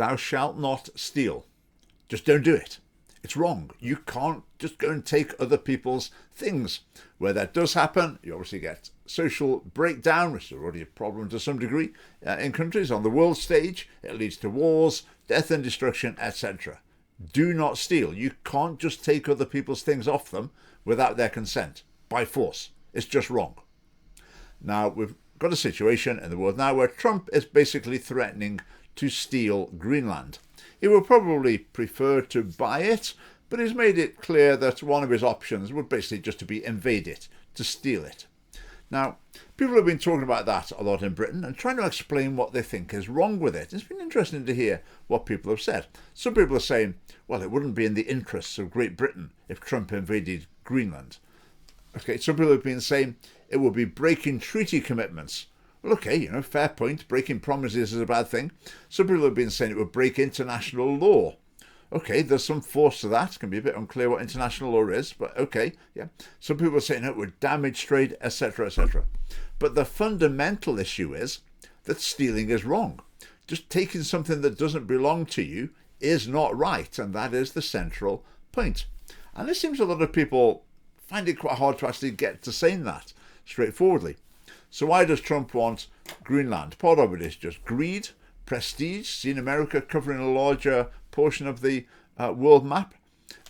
thou shalt not steal. Just don't do it. It's wrong. You can't just go and take other people's things. Where that does happen, you obviously get social breakdown, which is already a problem to some degree in countries. On the world stage, it leads to wars, death and destruction, etc. Do not steal. You can't just take other people's things off them without their consent, by force. It's just wrong. Now, we've got a situation in the world now where Trump is basically threatening to steal Greenland. He would probably prefer to buy it, but he's made it clear that one of his options would basically just to be invade it, to steal it. Now, people have been talking about that a lot in Britain and trying to explain what they think is wrong with it. It's been interesting to hear what people have said. Some people are saying, well, it wouldn't be in the interests of Great Britain if Trump invaded Greenland. Okay, some people have been saying it would be breaking treaty commitments. Well, okay, fair point. Breaking promises is a bad thing. Some people have been saying it would break international law. Okay, there's some force to that. It can be a bit unclear what international law is, but okay, yeah. Some people are saying it would damage trade, etc., etc. But the fundamental issue is that stealing is wrong. Just taking something that doesn't belong to you is not right, and that is the central point. And it seems a lot of people find it quite hard to actually get to saying that straightforwardly. So why does Trump want Greenland? Part of it is just greed, prestige, seeing America covering a larger portion of the world map.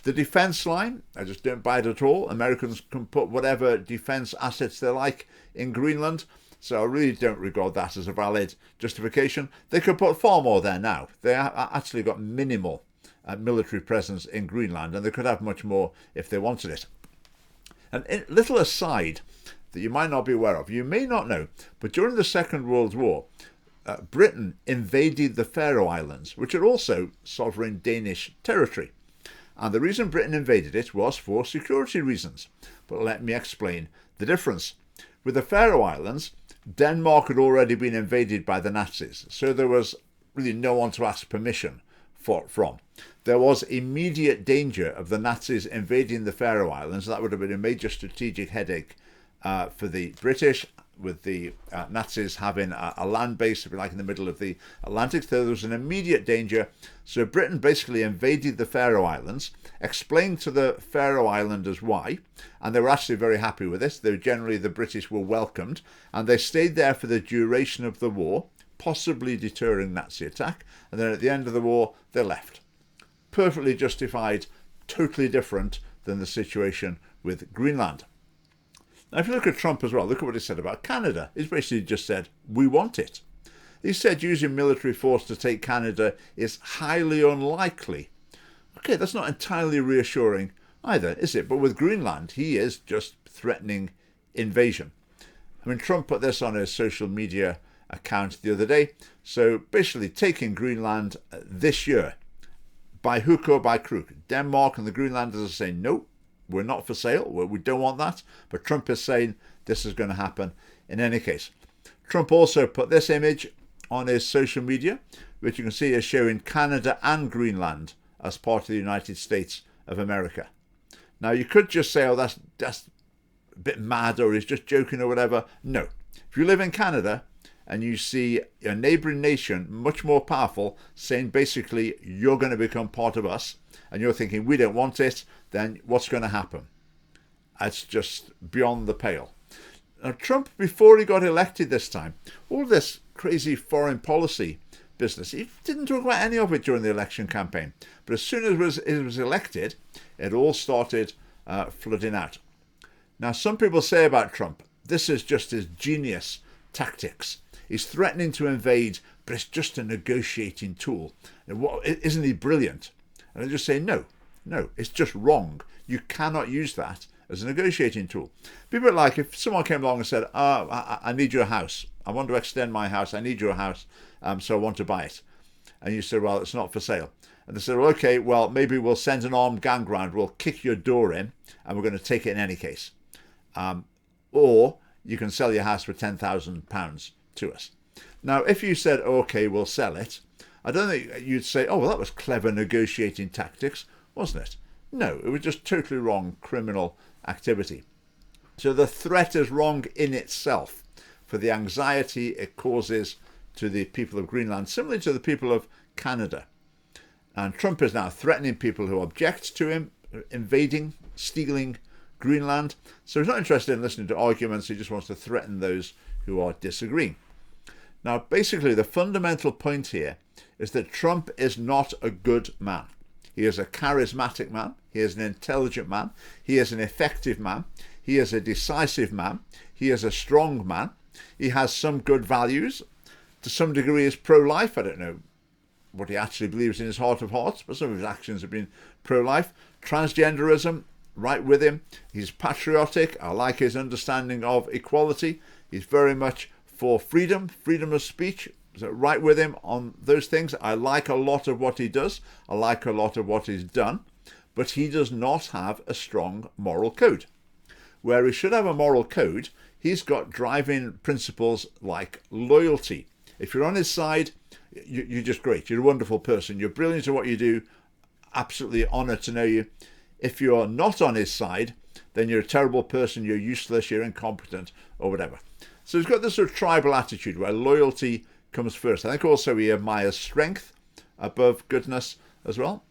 The defence line, I just don't buy it at all. Americans can put whatever defence assets they like in Greenland, so I really don't regard that as a valid justification. They could put far more there now. They actually got minimal military presence in Greenland, and they could have much more if they wanted it. And a little aside that you might not be aware of, you may not know, but during the Second World War, Britain invaded the Faroe Islands, which are also sovereign Danish territory. And the reason Britain invaded it was for security reasons. But let me explain the difference. With the Faroe Islands, Denmark had already been invaded by the Nazis, so there was really no one to ask permission from. There was immediate danger of the Nazis invading the Faroe Islands. That would have been a major strategic headache for the British, with the Nazis having a land base, if you like, in the middle of the Atlantic. So there was an immediate danger. So Britain basically invaded the Faroe Islands, explained to the Faroe Islanders why, and they were actually very happy with this. Generally, the British were welcomed, and they stayed there for the duration of the war, possibly deterring Nazi attack, and then at the end of the war, they left. Perfectly justified, totally different than the situation with Greenland. Now, if you look at Trump as well, look at what he said about Canada. He's basically just said, we want it. He said using military force to take Canada is highly unlikely. Okay, that's not entirely reassuring either, is it? But with Greenland, he is just threatening invasion. I mean, Trump put this on his social media account the other day. So basically taking Greenland this year, by hook or by crook. Denmark and the Greenlanders are saying, no, we're not for sale. We don't want that. But Trump is saying this is going to happen in any case. Trump also put this image on his social media, which you can see is showing Canada and Greenland as part of the United States of America. Now, you could just say, oh, that's a bit mad, or he's just joking or whatever. No. If you live in Canada and you see a neighbouring nation much more powerful saying basically you're going to become part of us, and you're thinking we don't want it, then what's going to happen? It's just beyond the pale. Now, Trump, before he got elected this time, all this crazy foreign policy business, he didn't talk about any of it during the election campaign. But as soon as it was elected, it all started flooding out. Now, some people say about Trump, this is just his genius tactics. He's threatening to invade, but it's just a negotiating tool. Isn't he brilliant? And I just say, no, it's just wrong. You cannot use that as a negotiating tool. People like if someone came along and said, I need your house. I want to extend my house. I need your house, so I want to buy it. And you said, well, it's not for sale. And they said, well, okay, well, maybe we'll send an armed gang round. We'll kick your door in, and we're going to take it in any case. Or you can sell your house for £10,000 to us. Now, if you said, okay, we'll sell it, I don't think you'd say, oh, well, that was clever negotiating tactics, wasn't it? No, it was just totally wrong criminal activity. So the threat is wrong in itself for the anxiety it causes to the people of Greenland, similarly to the people of Canada. And Trump is now threatening people who object to him invading, stealing Greenland. So he's not interested in listening to arguments. He just wants to threaten those who are disagreeing. Now, basically, the fundamental point here is that Trump is not a good man. He is a charismatic man. He is an intelligent man. He is an effective man. He is a decisive man. He is a strong man. He has some good values. To some degree, he's pro-life. I don't know what he actually believes in his heart of hearts, but some of his actions have been pro-life. Transgenderism, right with him. He's patriotic. I like his understanding of equality. He's very much for freedom of speech. So right with him on those things. I like a lot of what he does. I like a lot of what he's done. But he does not have a strong moral code. Where he should have a moral code, he's got driving principles like loyalty. If you're on his side, you're just great. You're a wonderful person. You're brilliant at what you do. Absolutely honoured to know you. If you're not on his side, then you're a terrible person. You're useless. You're incompetent or whatever. So he's got this sort of tribal attitude where loyalty comes first. I think also he admires strength above goodness as well.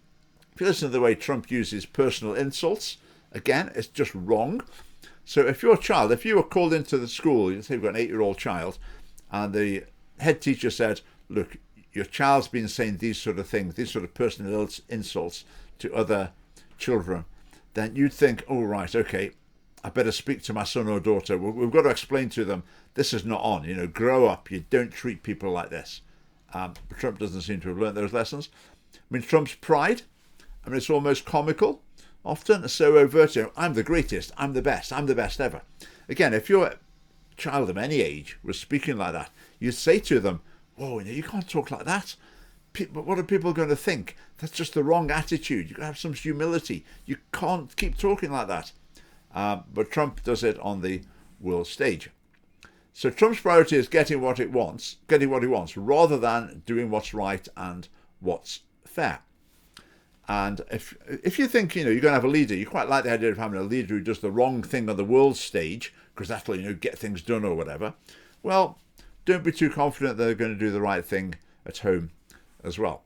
If you listen to the way Trump uses personal insults, again, it's just wrong. So if you're a child, if you were called into the school, you say you've got an 8-year-old child, and the head teacher said, look, your child's been saying these sort of things, these sort of personal insults to other children, then you'd think, oh, right, okay, I better speak to my son or daughter. We've got to explain to them, this is not on, grow up. You don't treat people like this. But Trump doesn't seem to have learned those lessons. I mean, Trump's pride, it's almost comical, often so overt. I'm the greatest, I'm the best ever. Again, if your child of any age was speaking like that, you'd say to them, whoa, you can't talk like that. But what are people going to think? That's just the wrong attitude. You've got to have some humility. You can't keep talking like that. But Trump does it on the world stage. So Trump's priority is getting what he wants, rather than doing what's right and what's fair. And if you think, you're going to have a leader, you quite like the idea of having a leader who does the wrong thing on the world stage, because that'll, get things done or whatever. Well, don't be too confident they're going to do the right thing at home as well.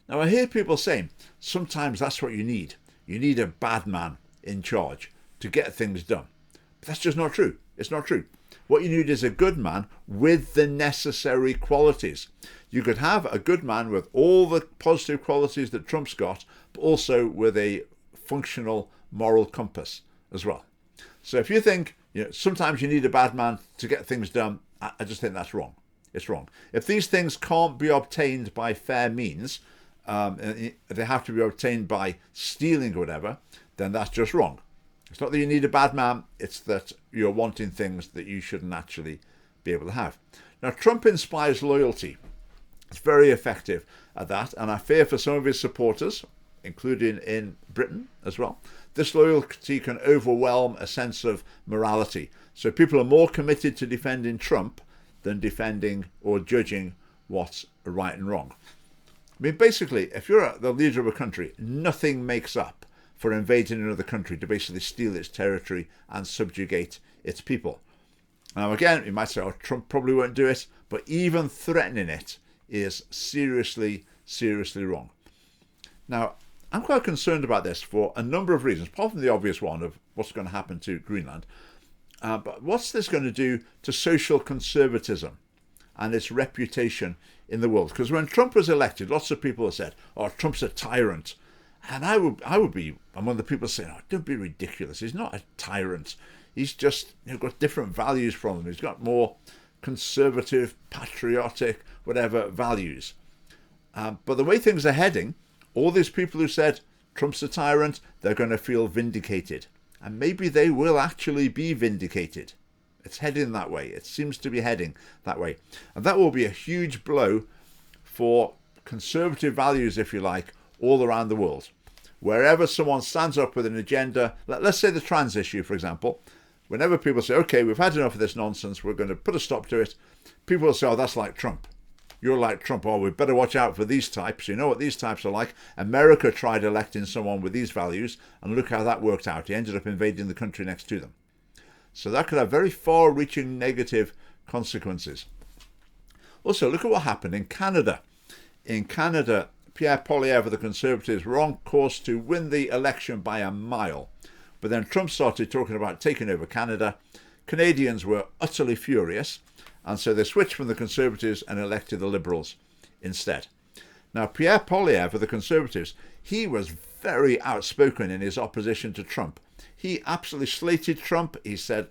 Now, I hear people saying, sometimes that's what you need. You need a bad man in charge to get things done. But that's just not true. It's not true. What you need is a good man with the necessary qualities. You could have a good man with all the positive qualities that Trump's got, but also with a functional moral compass as well. So if you think, sometimes you need a bad man to get things done, I just think that's wrong. It's wrong. If these things can't be obtained by fair means, they have to be obtained by stealing or whatever, then that's just wrong. It's not that you need a bad man, it's that you're wanting things that you shouldn't actually be able to have. Now, Trump inspires loyalty. It's very effective at that, and I fear for some of his supporters, including in Britain as well, this loyalty can overwhelm a sense of morality. So people are more committed to defending Trump than defending or judging what's right and wrong. Basically, if you're the leader of a country, nothing makes up for invading another country to basically steal its territory and subjugate its people. Now, again, you might say, oh, Trump probably won't do it, but even threatening it is seriously, seriously wrong. Now, I'm quite concerned about this for a number of reasons, apart from the obvious one of what's going to happen to Greenland. But what's this going to do to social conservatism and its reputation in the world? Because when Trump was elected, lots of people have said, oh, Trump's a tyrant. And I would be among the people saying, oh, don't be ridiculous. He's not a tyrant. He's just got different values from him. He's got more conservative, patriotic, whatever values. But the way things are heading, all these people who said Trump's a tyrant, they're going to feel vindicated. And maybe they will actually be vindicated. It's heading that way. It seems to be heading that way. And that will be a huge blow for conservative values, if you like, all around the world. Wherever someone stands up with an agenda, let's say the trans issue, for example, whenever people say, okay, we've had enough of this nonsense, we're going to put a stop to it, people will say, oh, that's like Trump. You're like Trump. Oh, we better watch out for these types. You know what these types are like. America tried electing someone with these values, and look how that worked out. He ended up invading the country next to them. So that could have very far-reaching negative consequences. Also, look at what happened in Canada. In Canada, Pierre Poilievre of the Conservatives were on course to win the election by a mile. But then Trump started talking about taking over Canada. Canadians were utterly furious, and so they switched from the Conservatives and elected the Liberals instead. Now, Pierre Poilievre of the Conservatives, he was very outspoken in his opposition to Trump. He absolutely slated Trump. He said,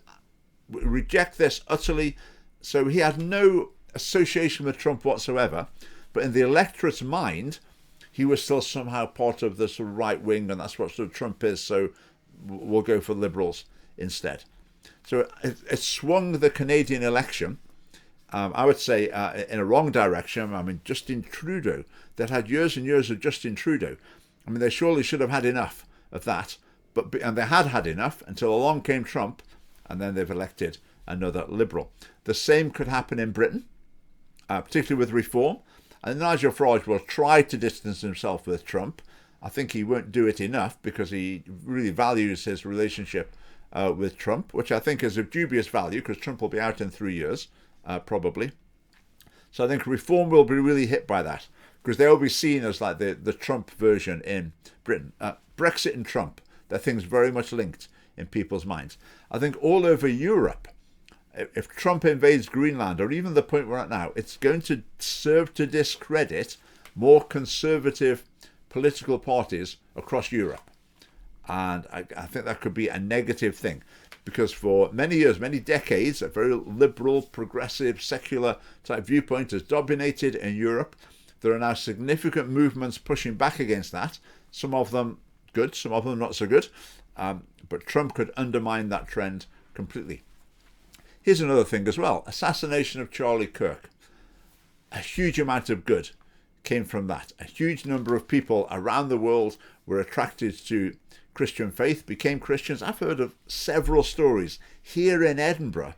reject this utterly. So he had no association with Trump whatsoever. But in the electorate's mind, he was still somehow part of the sort of right wing, and that's what sort of Trump is, so we'll go for Liberals instead. So it swung the Canadian election, I would say, in a wrong direction. I mean, Justin Trudeau, that had years and years of Justin Trudeau. I mean, they surely should have had enough of that, and they had enough until along came Trump, and then they've elected another Liberal. The same could happen in Britain, particularly with reform. And Nigel Farage will try to distance himself with Trump. I think he won't do it enough because he really values his relationship with Trump, which I think is of dubious value because Trump will be out in 3 years, probably. So I think reform will be really hit by that because they will be seen as like the Trump version in Britain. Brexit and Trump, they're things very much linked in people's minds. I think all over Europe, if Trump invades Greenland, or even the point we're at now, it's going to serve to discredit more conservative political parties across Europe. And I think that could be a negative thing, because for many years, many decades, a very liberal, progressive, secular type viewpoint has dominated in Europe. There are now significant movements pushing back against that, some of them good, some of them not so good. But Trump could undermine that trend completely. Here's another thing as well. Assassination of Charlie Kirk. A huge amount of good came from that. A huge number of people around the world were attracted to Christian faith, became Christians. I've heard of several stories here in Edinburgh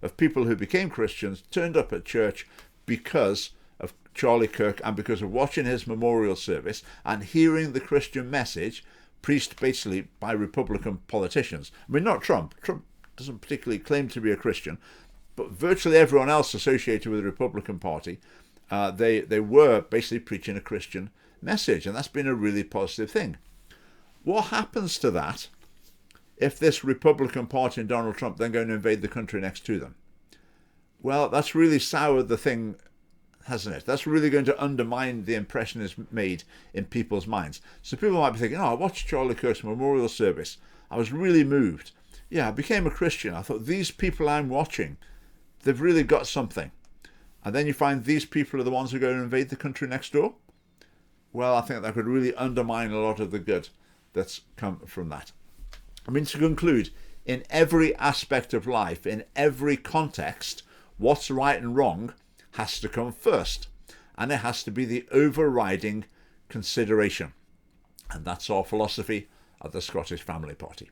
of people who became Christians, turned up at church because of Charlie Kirk and because of watching his memorial service and hearing the Christian message preached basically by Republican politicians. I mean, not Trump. Trump doesn't particularly claim to be a Christian, but virtually everyone else associated with the Republican Party, they were basically preaching a Christian message, and that's been a really positive thing. What happens to that if this Republican Party and Donald Trump then go and invade the country next to them? Well, that's really soured the thing, hasn't it? That's really going to undermine the impression it's made in people's minds. So people might be thinking, I watched Charlie Kirk's memorial service. I was really moved. Yeah, I became a Christian. I thought, these people I'm watching, they've really got something. And then you find these people are the ones who go and invade the country next door. Well, I think that could really undermine a lot of the good that's come from that. I mean, to conclude, in every aspect of life, in every context, what's right and wrong has to come first. And it has to be the overriding consideration. And that's our philosophy of the Scottish Family Party.